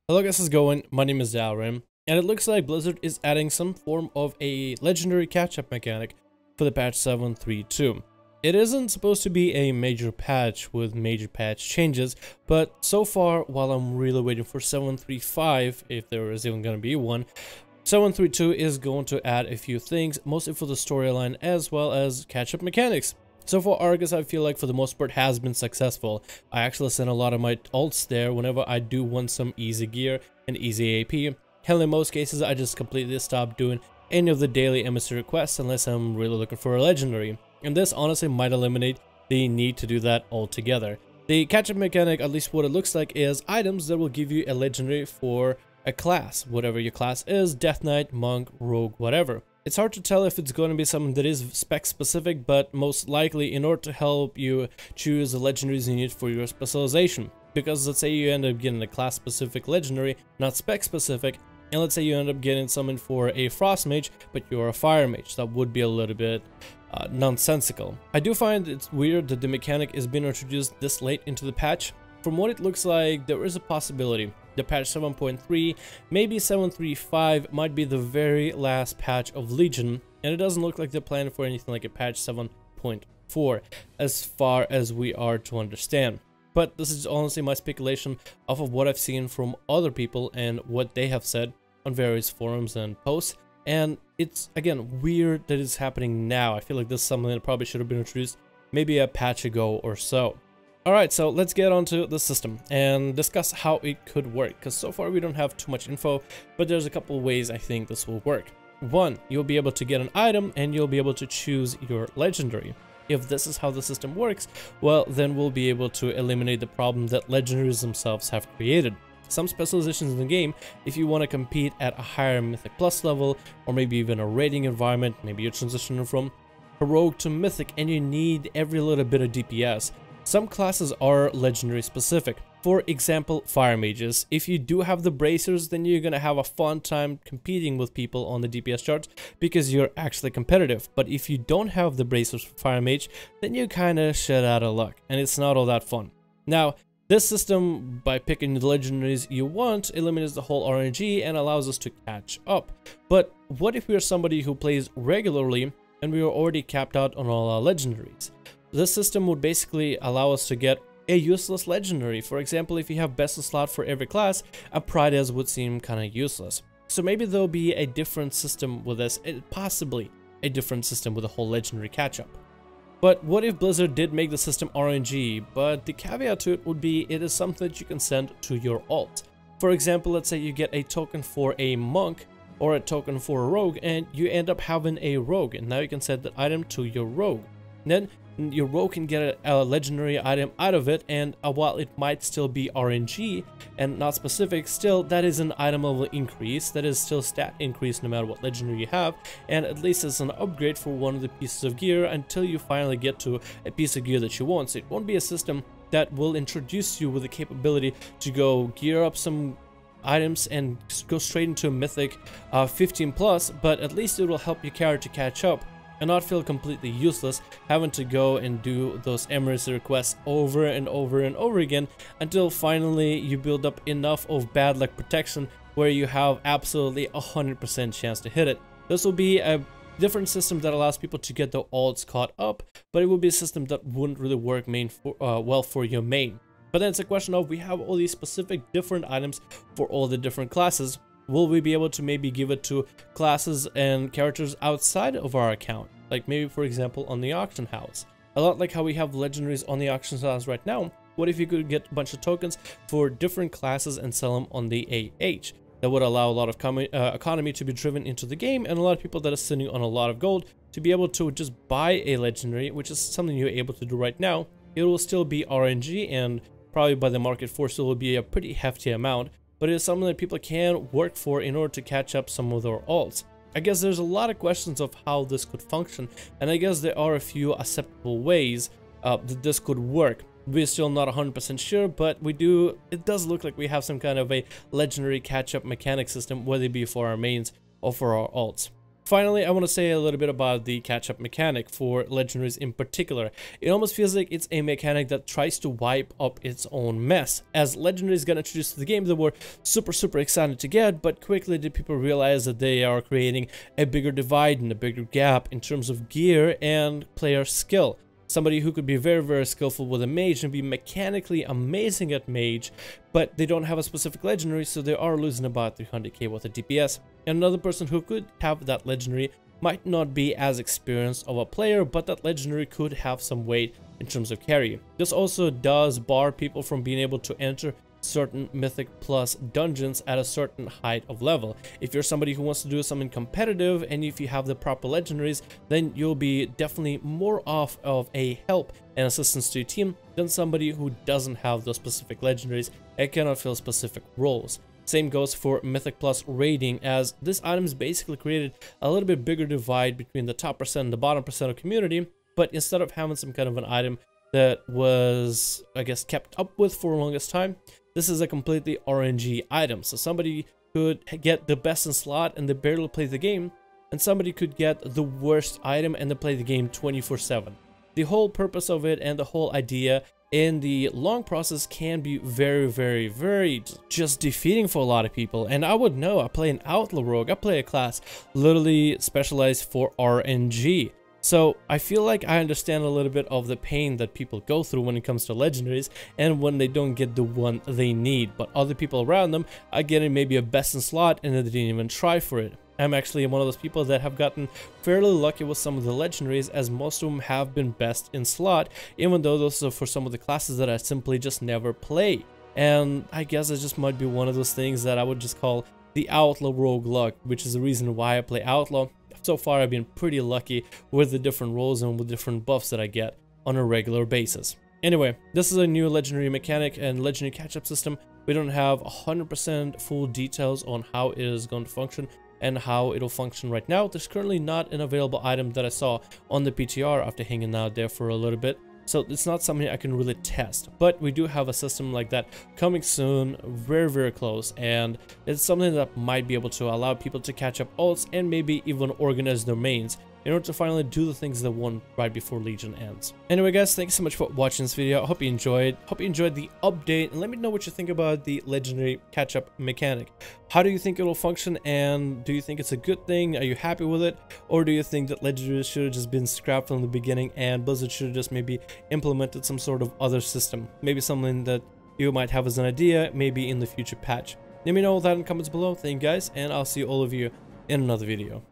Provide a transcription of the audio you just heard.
Hello guys, how's it going? My name is Dalrim, and it looks like Blizzard is adding some form of a legendary catch-up mechanic for the patch 7.3.2. It isn't supposed to be a major patch with major patch changes, but so far, while I'm really waiting for 7.3.5, if there is even going to be one, 7.3.2 is going to add a few things, mostly for the storyline as well as catch-up mechanics. So far, Argus, I feel like for the most part has been successful. I actually send a lot of my ults there whenever I do want some easy gear and easy AP. Hell, in most cases, I just completely stop doing any of the daily emissary quests unless I'm really looking for a legendary. And this honestly might eliminate the need to do that altogether. The catch-up mechanic, at least what it looks like, is items that will give you a legendary for a class, whatever your class is, Death Knight, Monk, Rogue, whatever. It's hard to tell if it's going to be something that is spec specific, but most likely in order to help you choose the legendaries you need for your specialization. Because let's say you end up getting a class specific legendary, not spec specific, and let's say you end up getting something for a frost mage, but you're a fire mage. That would be a little bit nonsensical. I do find it's weird that the mechanic is being introduced this late into the patch. From what it looks like, there is a possibility the patch 7.3, maybe 7.3.5 might be the very last patch of Legion, and it doesn't look like they're planning for anything like a patch 7.4 as far as we are to understand. But this is honestly my speculation off of what I've seen from other people and what they have said on various forums and posts, and it's again weird that it's happening now. I feel like this is something that probably should have been introduced maybe a patch ago or so. Alright, so let's get onto the system and discuss how it could work, because so far we don't have too much info, but there's a couple of ways I think this will work. One, you'll be able to get an item and you'll be able to choose your legendary. If this is how the system works, well, then we'll be able to eliminate the problem that legendaries themselves have created. Some specializations in the game, if you want to compete at a higher Mythic Plus level, or maybe even a raiding environment, maybe you're transitioning from Heroic to Mythic and you need every little bit of DPS, some classes are legendary specific. For example, fire mages. If you do have the bracers, then you're gonna have a fun time competing with people on the DPS charts because you're actually competitive. But if you don't have the bracers for fire mage, then you kinda shit out of luck and it's not all that fun. Now, this system, by picking the legendaries you want, eliminates the whole RNG and allows us to catch up. But what if we're somebody who plays regularly and we are already capped out on all our legendaries? This system would basically allow us to get a useless legendary. For example, if you have best of slot for every class, a Prides would seem kind of useless. So maybe there'll be a different system with this, possibly a different system with a whole legendary catch-up. But what if Blizzard did make the system RNG, but the caveat to it would be it is something that you can send to your alt. For example, let's say you get a token for a monk or a token for a rogue and you end up having a rogue, and now you can send that item to your rogue. Then your rogue can get a legendary item out of it, and while it might still be RNG and not specific, still that is an item level increase, that is still stat increase no matter what legendary you have, and at least it's an upgrade for one of the pieces of gear until you finally get to a piece of gear that you want. So it won't be a system that will introduce you with the capability to go gear up some items and go straight into a mythic 15 plus, but at least it will help your character catch up and not feel completely useless having to go and do those emissary quests over and over and over again until finally you build up enough of bad luck protection where you have absolutely 100% chance to hit it. This will be a different system that allows people to get the alts caught up, but it will be a system that wouldn't really work well for your main. But then it's a question of, we have all these specific different items for all the different classes. Will we be able to maybe give it to classes and characters outside of our account? Like maybe, for example, on the auction house. A lot like how we have legendaries on the auction house right now. What if you could get a bunch of tokens for different classes and sell them on the AH? That would allow a lot of economy to be driven into the game, and a lot of people that are sitting on a lot of gold to be able to just buy a legendary, which is something you're able to do right now. It will still be RNG, and probably by the market force it will be a pretty hefty amount, but it is something that people can work for in order to catch up some of their alts. I guess there's a lot of questions of how this could function, and I guess there are a few acceptable ways that this could work. We're still not 100% sure, but it does look like we have some kind of a legendary catch-up mechanic system, whether it be for our mains or for our alts. Finally, I want to say a little bit about the catch-up mechanic for Legendaries in particular. It almost feels like it's a mechanic that tries to wipe up its own mess. As Legendaries got introduced to the game, they were super excited to get, but quickly did people realize that they are creating a bigger divide and a bigger gap in terms of gear and player skill. Somebody who could be very skillful with a mage and be mechanically amazing at mage, but they don't have a specific legendary, so they are losing about 300k worth of DPS. And another person who could have that legendary might not be as experienced of a player, but that legendary could have some weight in terms of carry. This also does bar people from being able to enter certain Mythic Plus dungeons at a certain height of level. If you're somebody who wants to do something competitive, and if you have the proper legendaries, then you'll be definitely more of a help and assistance to your team than somebody who doesn't have those specific legendaries and cannot fill specific roles. Same goes for Mythic Plus raiding, as this item's basically created a little bit bigger divide between the top percent and the bottom percent of community, but instead of having some kind of an item that was, I guess, kept up with for the longest time, this is a completely RNG item. So somebody could get the best in slot and they barely play the game, and somebody could get the worst item and they play the game 24/7. The whole purpose of it and the whole idea in the long process can be very just defeating for a lot of people. And I would know, I play an Outlaw Rogue, I play a class literally specialized for RNG. So I feel like I understand a little bit of the pain that people go through when it comes to legendaries and when they don't get the one they need, but other people around them are getting maybe a best in slot and they didn't even try for it. I'm actually one of those people that have gotten fairly lucky with some of the legendaries, as most of them have been best in slot, even though those are for some of the classes that I simply just never play. And I guess it just might be one of those things that I would just call the Outlaw Rogue luck, which is the reason why I play Outlaw. So far, I've been pretty lucky with the different roles and with different buffs that I get on a regular basis. Anyway, this is a new legendary mechanic and legendary catch-up system. We don't have 100% full details on how it is going to function and how it'll function right now. There's currently not an available item that I saw on the PTR after hanging out there for a little bit. So it's not something I can really test, but we do have a system like that coming soon, very close, and it's something that might be able to allow people to catch up ults and maybe even organize their mains in order to finally do the things they want right before Legion ends. Anyway guys, thank you so much for watching this video. I hope you enjoyed the update, and let me know what you think about the legendary catch-up mechanic. How do you think it'll function, and do you think it's a good thing? Are you happy with it? Or do you think that legendaries should have just been scrapped from the beginning and Blizzard should have just maybe implemented some sort of other system? Maybe something that you might have as an idea, maybe in the future patch. Let me know that in the comments below. Thank you guys, and I'll see all of you in another video.